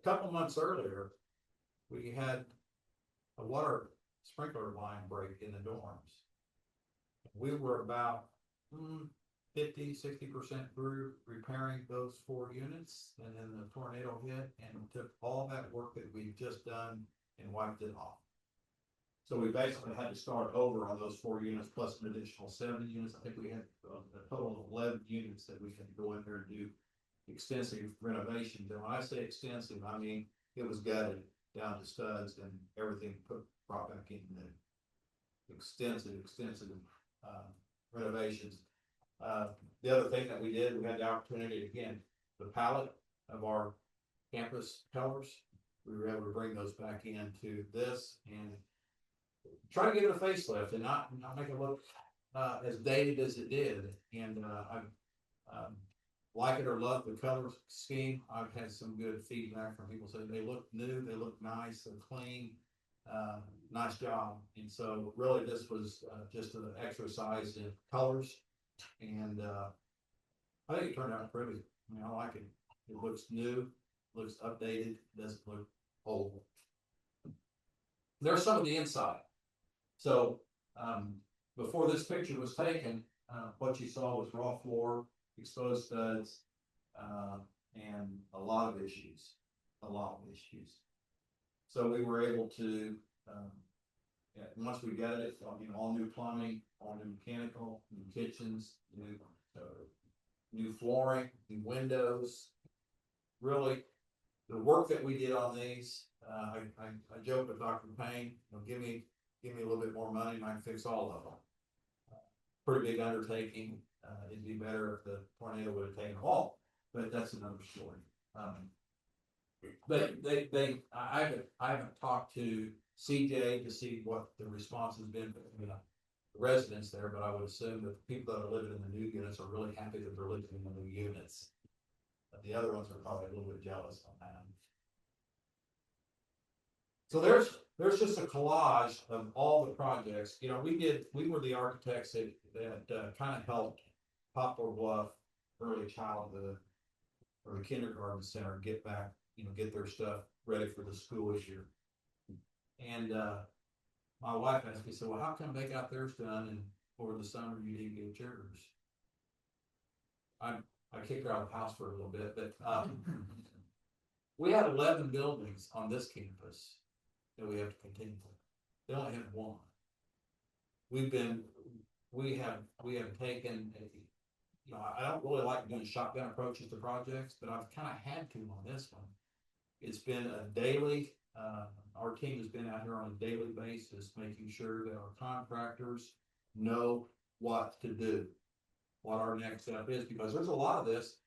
couple months earlier, we had a water sprinkler line break in the dorms. We were about 50–60% through repairing those 4 units, and then the tornado hit and took all that work that we've just done and wiped it off. So we basically had to start over on those 4 units plus an additional 7 units. I think we had a total of 11 units that we had to go in there and do extensive renovations. And when I say extensive, I mean it was gutted down to studs and everything brought back in new. extensive, renovations. The other thing that we did, we had the opportunity, again, the palette of our campus colors. We were able to bring those back into this and try to give it a facelift and not make it look as dated as it did. And I like it or love the color scheme. I've had some good feedback from people saying they look new, they look nice, they're clean, nice job. And so really this was just an exercise in colors. And I think it turned out pretty. I mean, I like it. It looks new, looks updated, doesn't look old. There's some of the inside. So before this picture was taken, what you saw was raw floor, exposed studs, and a lot of issues. So we were able to, once we got it, all new plumbing, all new mechanical, new kitchens, new flooring, new windows. Really, the work that we did on these, I joked with Dr. Payne, give me a little bit more money and I can fix all of them. Pretty big undertaking. It'd be better if the tornado would have taken them all, but that's another story. But I haven't talked to CJ to see what the response has been from the residents there, but I would assume that the people that are living in the new units are really happy that they're living in the new units. But the other ones are probably a little bit jealous on that. So there's just a collage of all the projects. We were the architects that kind of helped Poplar Bluff early childhood or the kindergarten center get back, get their stuff ready for the school year. And my wife asked me, so well, how come they got theirs done and over the summer you didn't get yours? I kicked her out of the house for a little bit, but we have 11 buildings on this campus that we have to continue with. They only have one. We have taken, I don't really like doing shotgun approaches to projects, but I've kind of had to on this one. It's been a daily, our team has been out here on a daily basis, making sure that our contractors know what to do, what our next step is, because there's a lot of this.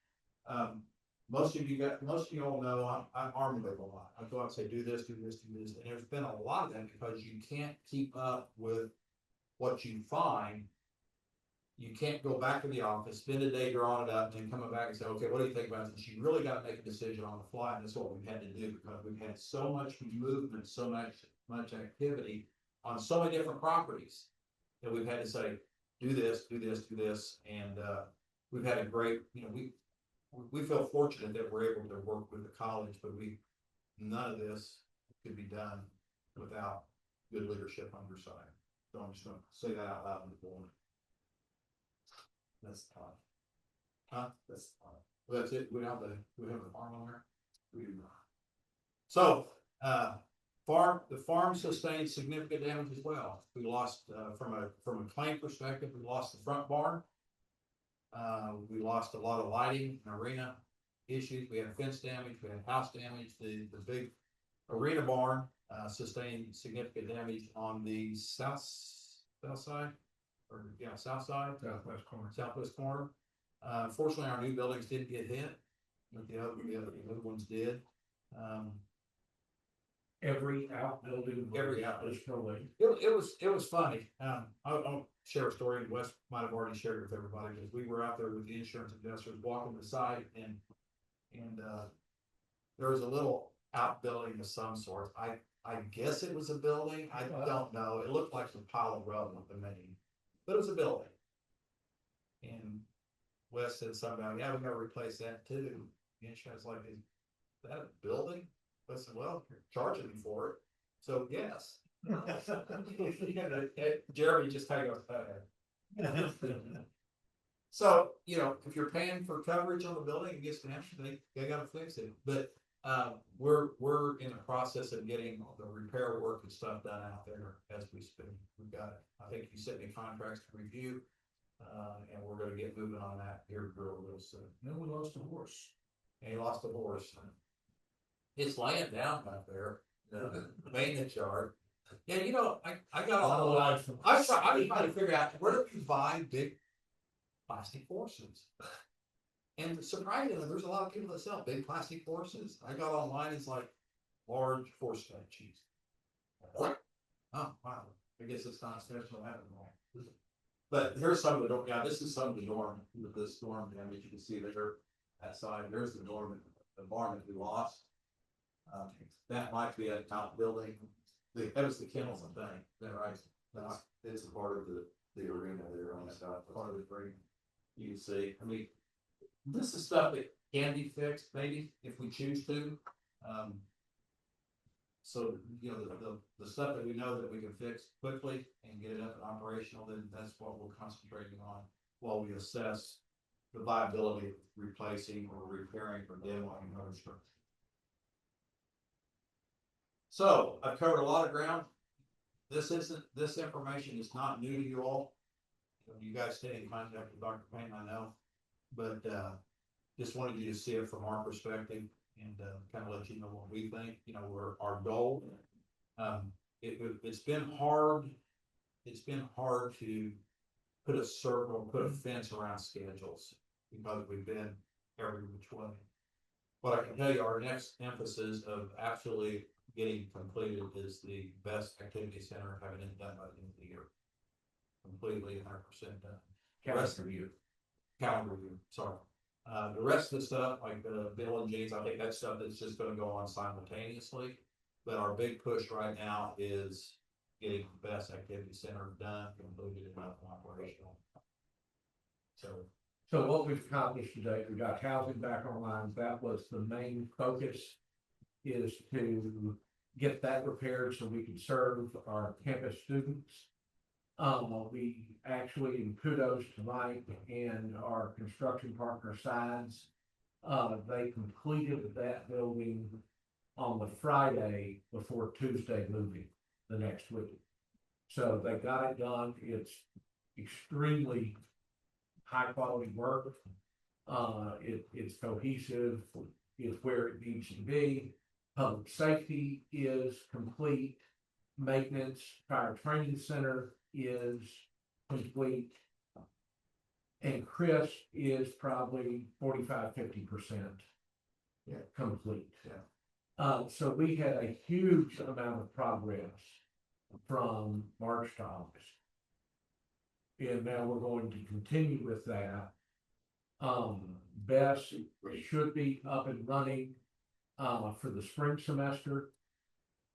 Most of you all know I'm armed with a lot. I go out and say, do this, and there's been a lot of that because you can't keep up with what you find. You can't go back to the office, spend a day drawing it up, and then coming back and say, okay, what do you think about this? You really got to make a decision on the fly, and that's what we've had to do because we've had so much movement, so much activity on so many different properties that we've had to say, do this, and we've had a great, we feel fortunate that we're able to work with the college, but none of this could be done without good leadership on your side. So I'm just going to say that out loud in the morning. That's tough. Huh? That's tough. Well, that's it. We have the farm on there. We do not. So, the farm sustained significant damage as well. We lost from a claim perspective. We lost the front barn. We lost a lot of lighting and arena issues. We had fence damage. We had house damage. The big arena barn sustained significant damage on the south side. Southwest corner. Fortunately, our new buildings didn't get hit, but the other ones did. Every outbuilding. It was funny. I'll share a story. Wes might have already shared it with everybody because we were out there with the insurance investors walking the site, and there was a little outbuilding of some sort. I guess it was a building. I don't know. It looked like a pile of rubble to me. But it was a building. And Wes said something about, yeah, we gotta replace that too. The insurance like, is that a building? I said, well, you're charging me for it. So yes. Jeremy just kind of goes, So, if you're paying for coverage on the building, it gets damaged, they gotta fix it. But we're in the process of getting the repair work and stuff done out there as we speak. We've got, I think you sent me contracts to review, and we're going to get moving on that here real soon. Then we lost a horse. And he lost a horse. It's laying down out there, the maintenance yard. Yeah, you know, I got all the life. I was trying to figure out where do we buy big plastic horses? And surprisingly, there's a lot of people that sell big plastic horses. I got online, it's like large horse statues. Oh, wow. I guess it's not special at all. But here's some of the dorm. Yeah, this is some of the dorm with this dorm damage. You can see there, that side. There's the dorm, the barn that we lost. That might be an outbuilding. That was the kennels, I think. That right? It's a part of the arena there on the side. Part of the green. You can see. I mean, this is stuff that can be fixed, maybe if we choose to. So, you know, the stuff that we know that we can fix quickly and get it up and operational, then that's what we're concentrating on while we assess the viability of replacing or repairing or demoing other structures. So I've covered a lot of ground. This information is not new to you all. You guys stay in contact with Dr. Payne, I know, but just wanted you to see it from our perspective. And kind of let you know what we think, you know, our goal. It's been hard. It's been hard to put a fence around schedules because we've been every which way. But I can tell you our next emphasis of actually getting completed is the best activity center having it done by the end of the year. Completely 100% done. Calendar year. Calendar year, sorry. The rest of the stuff, like the Bill and Jeans, I think that's stuff that's just gonna go on simultaneously. But our big push right now is getting the best activity center done, completed and operational. So what we've accomplished today, we got housing back online. That was the main focus, is to get that repaired so we can serve our campus students. We actually, in kudos to Mike and our construction partner Sides, they completed that building on the Friday before Tuesday moving the next week. So they got it done. It's extremely high quality work. It's cohesive. It's where it needs to be. Public safety is complete. Maintenance, fire training center is complete, and Chris is probably 45–50% complete. So we had a huge amount of progress from March to August, and now we're going to continue with that. Bess should be up and running for the spring semester.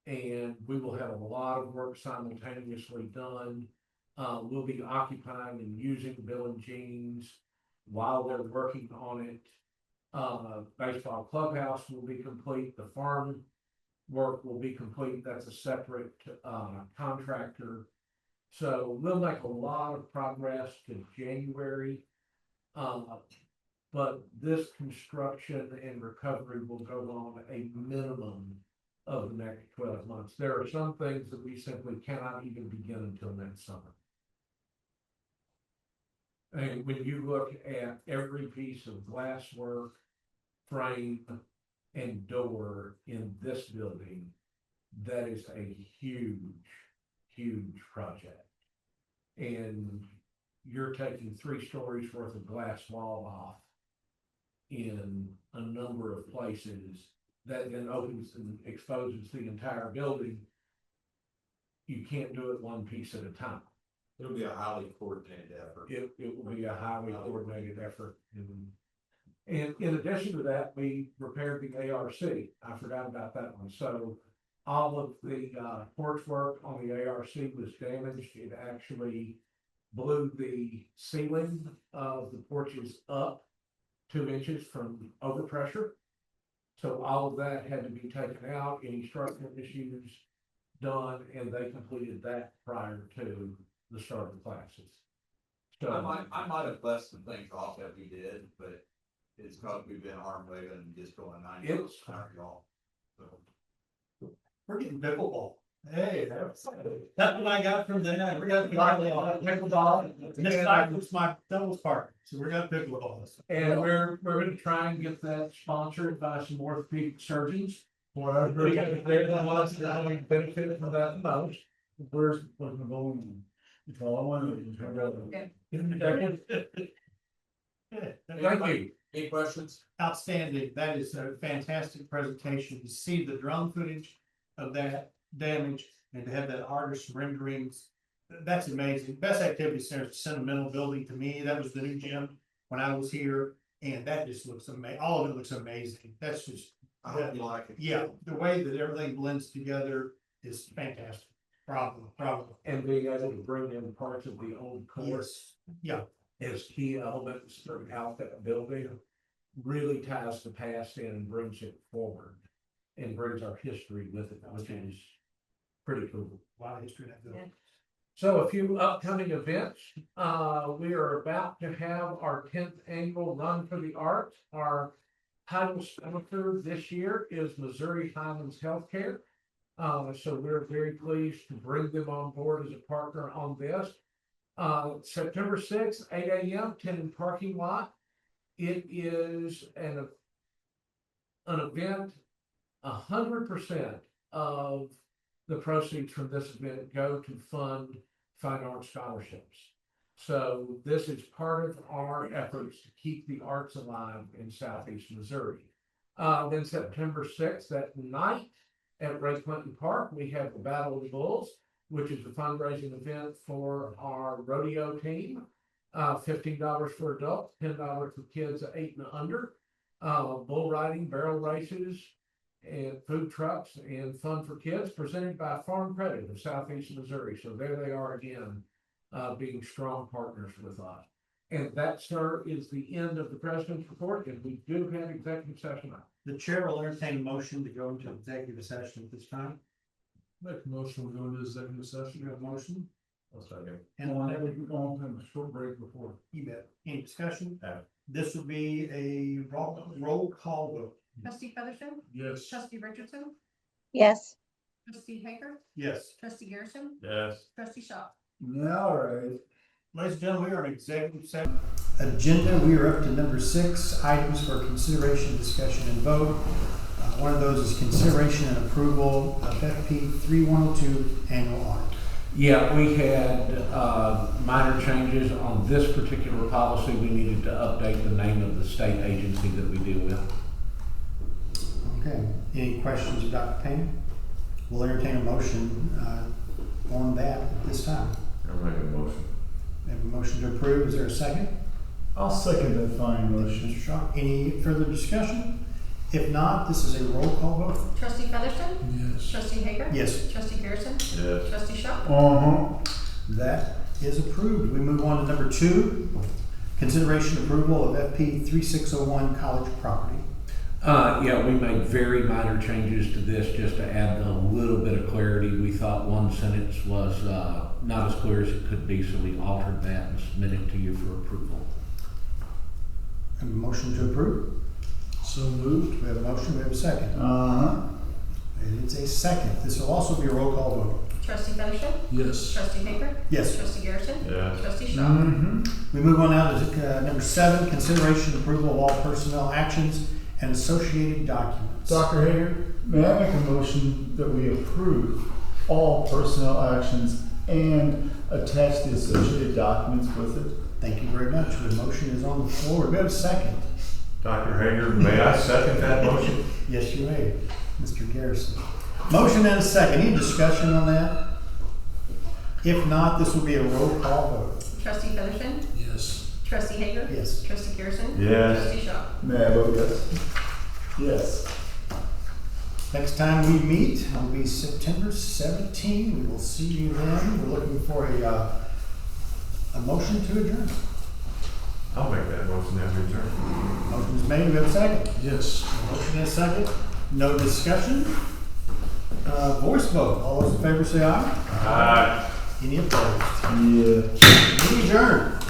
And we will have a lot of work simultaneously done. We'll be occupying and using Bill and Jeans while they're working on it. Baseball clubhouse will be complete. The farm work will be complete. That's a separate contractor. So we'll make a lot of progress to January. But this construction and recovery will go on a minimum of the next 12 months. There are some things that we simply cannot even begin until next summer. And when you look at every piece of glass work, frame, and door in this building, that is a huge, huge project. And you're taking 3 stories worth of glass wall off in a number of places that then opens and exposes the entire building. You can't do it one piece at a time. It'll be a highly coordinated effort. It will be a highly coordinated effort. And in addition to that, we repaired the ARC. I forgot about that one. So all of the porch work on the ARC was damaged. It actually blew the ceiling of the porches up 2 inches from overpressure. So all of that had to be taken out, any structural issues done, and they completed that prior to the start of the classes. So I might have left some things off that we did, but it's because we've been arm waving and just going 90 miles an hour, y'all. So. We're getting pickleball. Hey, that's what I got from the night. We got pickleball. And this night was my doubles party, so we're gonna pickleball. And we're going to try and get that sponsored by some orthopedic surgeons. Whatever. They're the ones that only benefit from that most. Where's the balloon? If I want Thank you. Any questions? Outstanding. That is a fantastic presentation to see the drone footage of that damage and to have that artist renderings. That's amazing. Best Activity Center is a sentimental building to me. That was the new gym when I was here, and that just looks amazing. All of it looks amazing. That's just, I hope you like it. yeah, the way that everything blends together is fantastic. Bravo. And being able to bring in parts of the old course Yeah, as key elements throughout that building really ties the past in and brings it forward and brings our history with it, which is pretty cool. a lot of history in that building. So a few upcoming events. We are about to have our 10th annual Run for the Arts. Our title sponsor this year is Missouri Highlands Healthcare. So we're very pleased to bring them on board as a partner on this. September 6th, 8 a.m., Tenon parking lot. It is an event, 100% of the proceeds from this event go to fund fine arts scholarships. So this is part of our efforts to keep the arts alive in Southeast Missouri. Then September 6th, that night at Ray Clinton Park, we have the Battle of the Bulls, which is a fundraising event for our rodeo team. $15 for adults, $10 for kids 8 and under. Bull riding, barrel races, and food trucks and fun for kids presented by Farm Credit of Southeast Missouri. So there they are again, being strong partners with us. And that, sir, is the end of the president's report, and we do have executive session. The chair will entertain a motion to go into executive session at this time. Make a motion, we go into executive session. You have a motion? I'll second. And And that would be on a short break before. you bet. Any discussion? No. This would be a roll call vote. Trustee Featherston? Yes. Trustee Richardson? Yes. Trustee Hager? Yes. Trustee Garrison? Yes. Trustee Shaw? All right. Ladies and gentlemen, we are in executive session. Agenda, we are up to number 6, items for consideration, discussion, and vote. One of those is consideration and approval of FP 3102 annual audit. Yeah, we had minor changes on this particular policy. We needed to update the name of the state agency that we deal with. Okay, any questions of Dr. Payne? We'll entertain a motion on that at this time. I'll make a motion. We have a motion to approve. Is there a second? I'll second that fine Mr. Shaw, any further discussion? If not, this is a roll call vote. Trustee Featherston? Yes. Trustee Hager? Yes. Trustee Garrison? Yes. Trustee Shaw? That is approved. We move on to number 2, consideration approval of FP 3601 college property. Yeah, we made very minor changes to this just to add a little bit of clarity. We thought one sentence was not as clear as it could be, so we altered that and submitted it to you for approval. Have a motion to approve? So moved. We have a motion, we have a second. It is a second. This will also be a roll call vote. Trustee Featherston? Yes. Trustee Hager? Yes. Trustee Garrison? Yes. Trustee Shaw? We move on now to number 7, consideration and approval of all personnel actions and associated documents. Dr. Hager, may I make a motion that we approve all personnel actions and attach the associated documents with it? Thank you very much. The motion is on the floor. We have a second. Dr. Hager, may I second that motion? Yes, you may, Mr. Garrison. Motion and a second. Any discussion on that? If not, this will be a roll call vote. Trustee Featherston? Yes. Trustee Hager? Yes. Trustee Garrison? Yes. Trustee Shaw? May I vote yes? Yes. Next time we meet will be September 17. We will see you then. We're looking for a motion to adjourn. I'll make that motion as we adjourn. Motion is made. We have a second. Yes. Motion and a second. No discussion. Voice vote. All those in favor say aye. Aye. Any opposed? Yeah. Meeting adjourned.